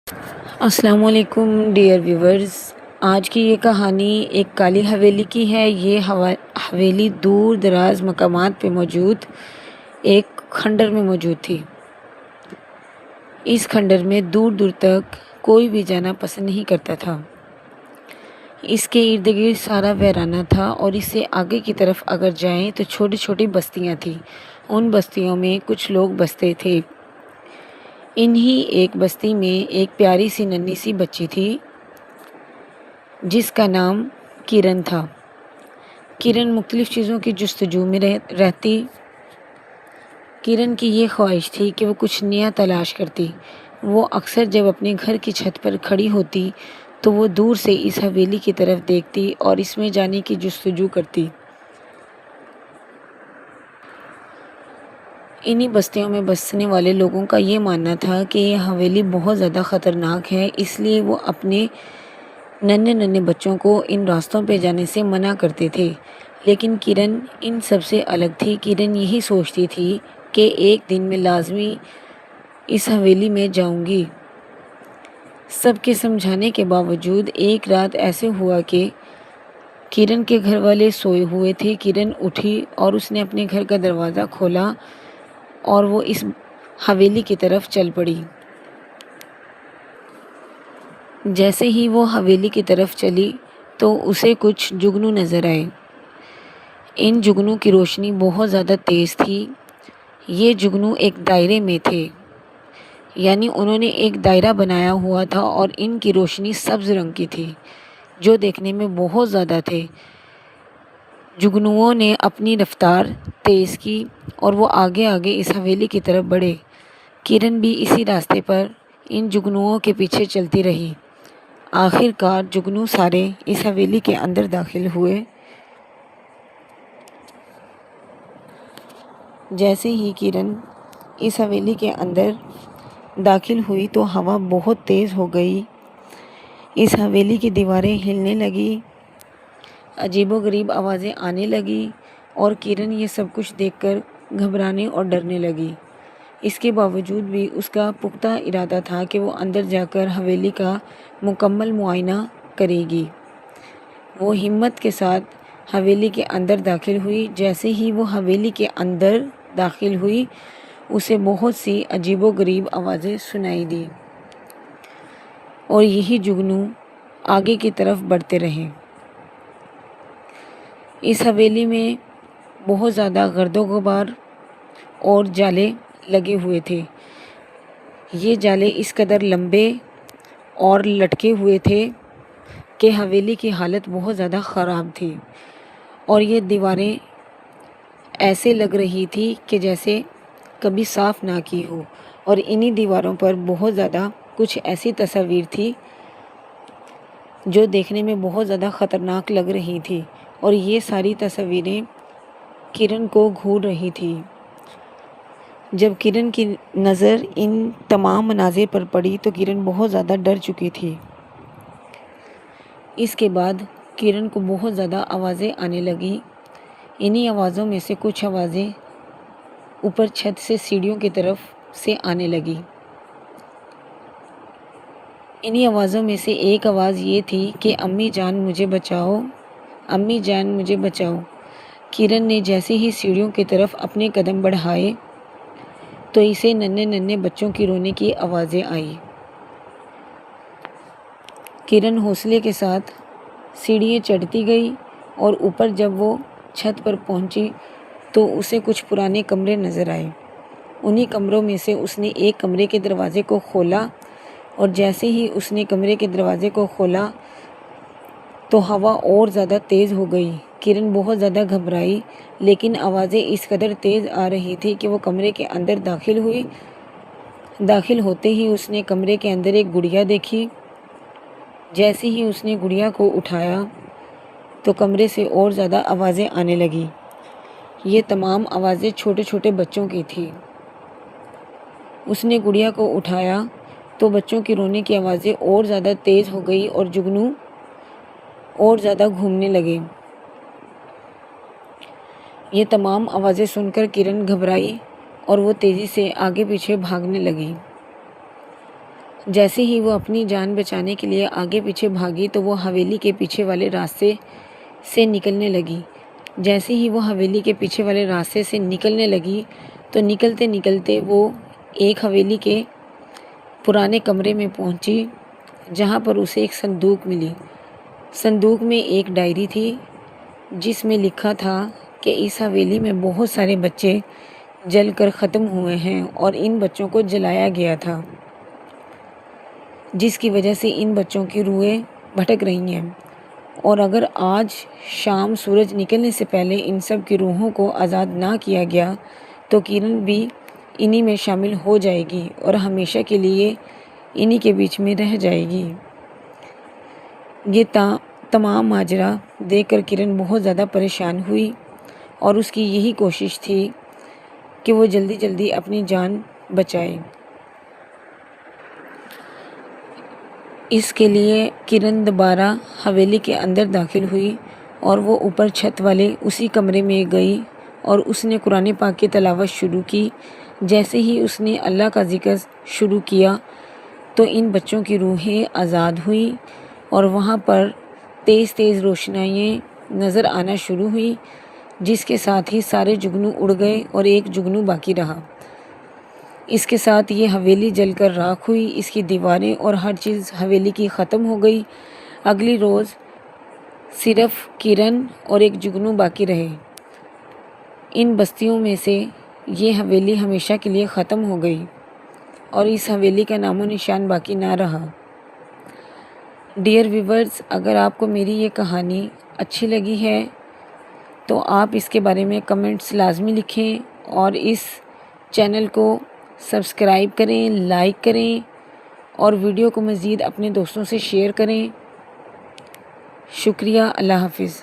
السلام علیکم dear viewers. آج کی یہ کہانی ایک کالی حویلی کی ہے۔ یہ حویلی دور دراز مقامات پہ موجود ایک کھنڈر میں موجود تھی۔ اس کھنڈر میں دور دور تک کوئی بھی جانا پسند نہیں کرتا تھا۔ اس کے ارد گرد سارا ویرانہ تھا اور اس سے آگے کی طرف اگر جائیں تو چھوٹی چھوٹی بستیاں تھیں۔ ان بستیوں میں کچھ لوگ بستے تھے۔ انہی ایک بستی میں ایک پیاری سی ننھی سی بچی تھی جس کا نام کرن تھا۔ کرن مختلف چیزوں کی جستجو میں رہتی۔ کرن کی یہ خواہش تھی کہ وہ کچھ نیا تلاش کرتی۔ وہ اکثر جب اپنے گھر کی چھت پر کھڑی ہوتی تو وہ دور سے اس حویلی کی طرف دیکھتی اور اس میں جانے کی جستجو کرتی۔ انہی بستیوں میں بسنے والے لوگوں کا یہ ماننا تھا کہ یہ حویلی بہت زیادہ خطرناک ہے، اس لیے وہ اپنے ننھے ننھے بچوں کو ان راستوں پہ جانے سے منع کرتے تھے۔ لیکن کرن ان سب سے الگ تھی۔ کرن یہی سوچتی تھی کہ ایک دن میں لازمی اس حویلی میں جاؤں گی۔ سب کے سمجھانے کے باوجود ایک رات ایسے ہوا کہ کرن کے گھر والے سوئے ہوئے تھے۔ کرن اٹھی اور اس نے اپنے گھر کا دروازہ کھولا اور وہ اس حویلی کی طرف چل پڑی۔ جیسے ہی وہ حویلی کی طرف چلی تو اسے کچھ جگنو نظر آئے۔ ان جگنوں کی روشنی بہت زیادہ تیز تھی۔ یہ جگنو ایک دائرے میں تھے، یعنی انہوں نے ایک دائرہ بنایا ہوا تھا اور ان کی روشنی سبز رنگ کی تھی جو دیکھنے میں بہت زیادہ تھے۔ جگنوؤں نے اپنی رفتار تیز کی اور وہ آگے آگے اس حویلی کی طرف بڑھے۔ کرن بھی اسی راستے پر ان جگنوؤں کے پیچھے چلتی رہی۔ آخر کار جگنو سارے اس حویلی کے اندر داخل ہوئے۔ جیسے ہی کرن اس حویلی کے اندر داخل ہوئی تو ہوا بہت تیز ہو گئی۔ اس حویلی کی دیواریں ہلنے لگی، عجیب و غریب آوازیں آنے لگی اور کرن یہ سب کچھ دیکھ کر گھبرانے اور ڈرنے لگی۔ اس کے باوجود بھی اس کا پختہ ارادہ تھا کہ وہ اندر جا کر حویلی کا مکمل معائنہ کرے گی۔ وہ ہمت کے ساتھ حویلی کے اندر داخل ہوئی۔ جیسے ہی وہ حویلی کے اندر داخل ہوئی اسے بہت سی عجیب و غریب آوازیں سنائی دی اور یہی جگنو آگے کی طرف بڑھتے رہے۔ اس حویلی میں بہت زیادہ گرد و غبار اور جالے لگے ہوئے تھے۔ یہ جالے اس قدر لمبے اور لٹکے ہوئے تھے کہ حویلی کی حالت بہت زیادہ خراب تھی اور یہ دیواریں ایسے لگ رہی تھی کہ جیسے کبھی صاف نہ کی ہو، اور انہی دیواروں پر بہت زیادہ کچھ ایسی تصاویر تھی جو دیکھنے میں بہت زیادہ خطرناک لگ رہی تھی اور یہ ساری تصاویریں کرن کو گھور رہی تھی۔ جب کرن کی نظر ان تمام مناظر پر پڑی تو کرن بہت زیادہ ڈر چکی تھی۔ اس کے بعد کرن کو بہت زیادہ آوازیں آنے لگیں۔ انہی آوازوں میں سے کچھ آوازیں اوپر چھت سے سیڑھیوں کی طرف سے آنے لگی۔ انہی آوازوں میں سے ایک آواز یہ تھی کہ امی جان مجھے بچاؤ، امی جان مجھے بچاؤ۔ کرن نے جیسے ہی سیڑھیوں کی طرف اپنے قدم بڑھائے تو اسے ننھے ننھے بچوں کی رونے کی آوازیں آئیں۔ کرن حوصلے کے ساتھ سیڑھیاں چڑھتی گئی اور اوپر جب وہ چھت پر پہنچی تو اسے کچھ پرانے کمرے نظر آئے۔ انہی کمروں میں سے اس نے ایک کمرے کے دروازے کو کھولا اور جیسے ہی اس نے کمرے کے دروازے کو کھولا تو ہوا اور زیادہ تیز ہو گئی۔ کرن بہت زیادہ گھبرائی، لیکن آوازیں اس قدر تیز آ رہی تھی کہ وہ کمرے کے اندر داخل ہوئی۔ داخل ہوتے ہی اس نے کمرے کے اندر ایک گڑیا دیکھی۔ جیسے ہی اس نے گڑیا کو اٹھایا تو کمرے سے اور زیادہ آوازیں آنے لگیں۔ یہ تمام آوازیں چھوٹے چھوٹے بچوں کی تھیں۔ اس نے گڑیا کو اٹھایا تو بچوں کی رونے کی آوازیں اور زیادہ تیز ہو گئی اور جگنو اور زیادہ گھومنے لگے۔ یہ تمام آوازیں سن کر کرن گھبرائی اور وہ تیزی سے آگے پیچھے بھاگنے لگی۔ جیسے ہی وہ اپنی جان بچانے کے لیے آگے پیچھے بھاگی تو وہ حویلی کے پیچھے والے راستے سے نکلنے لگی۔ جیسے ہی وہ حویلی کے پیچھے والے راستے سے نکلنے لگی تو نکلتے نکلتے وہ ایک حویلی کے پرانے کمرے میں پہنچی جہاں پر اسے ایک صندوق ملی۔ صندوق میں ایک ڈائری تھی جس میں لکھا تھا کہ اس حویلی میں بہت سارے بچے جل کر ختم ہوئے ہیں اور ان بچوں کو جلایا گیا تھا، جس کی وجہ سے ان بچوں کی روحیں بھٹک رہی ہیں، اور اگر آج شام سورج نکلنے سے پہلے ان سب کی روحوں کو آزاد نہ کیا گیا تو کرن بھی انہی میں شامل ہو جائے گی اور ہمیشہ کے لیے انہی کے بیچ میں رہ جائے گی۔ یہ تمام ماجرا دیکھ کر کرن بہت زیادہ پریشان ہوئی اور اس کی یہی کوشش تھی کہ وہ جلدی جلدی اپنی جان بچائے۔ اس کے لیے کرن دوبارہ حویلی کے اندر داخل ہوئی اور وہ اوپر چھت والے اسی کمرے میں گئی اور اس نے قرآن پاک کی تلاوت شروع کی۔ جیسے ہی اس نے اللہ کا ذکر شروع کیا تو ان بچوں کی روحیں آزاد ہوئیں اور وہاں پر تیز تیز روشنائیں نظر آنا شروع ہوئیں، جس کے ساتھ ہی سارے جگنو اڑ گئے اور ایک جگنو باقی رہا۔ اس کے ساتھ یہ حویلی جل کر راکھ ہوئی، اس کی دیواریں اور ہر چیز حویلی کی ختم ہو گئی۔ اگلی روز صرف کرن اور ایک جگنو باقی رہے۔ ان بستیوں میں سے یہ حویلی ہمیشہ کے لیے ختم ہو گئی اور اس حویلی کا نام و نشان باقی نہ رہا۔ ڈیئر ویورز، اگر آپ کو میری یہ کہانی اچھی لگی ہے تو آپ اس کے بارے میں کمنٹس لازمی لکھیں اور اس چینل کو سبسکرائب کریں، لائک کریں اور ویڈیو کو مزید اپنے دوستوں سے شیئر کریں۔ شکریہ، اللہ حافظ۔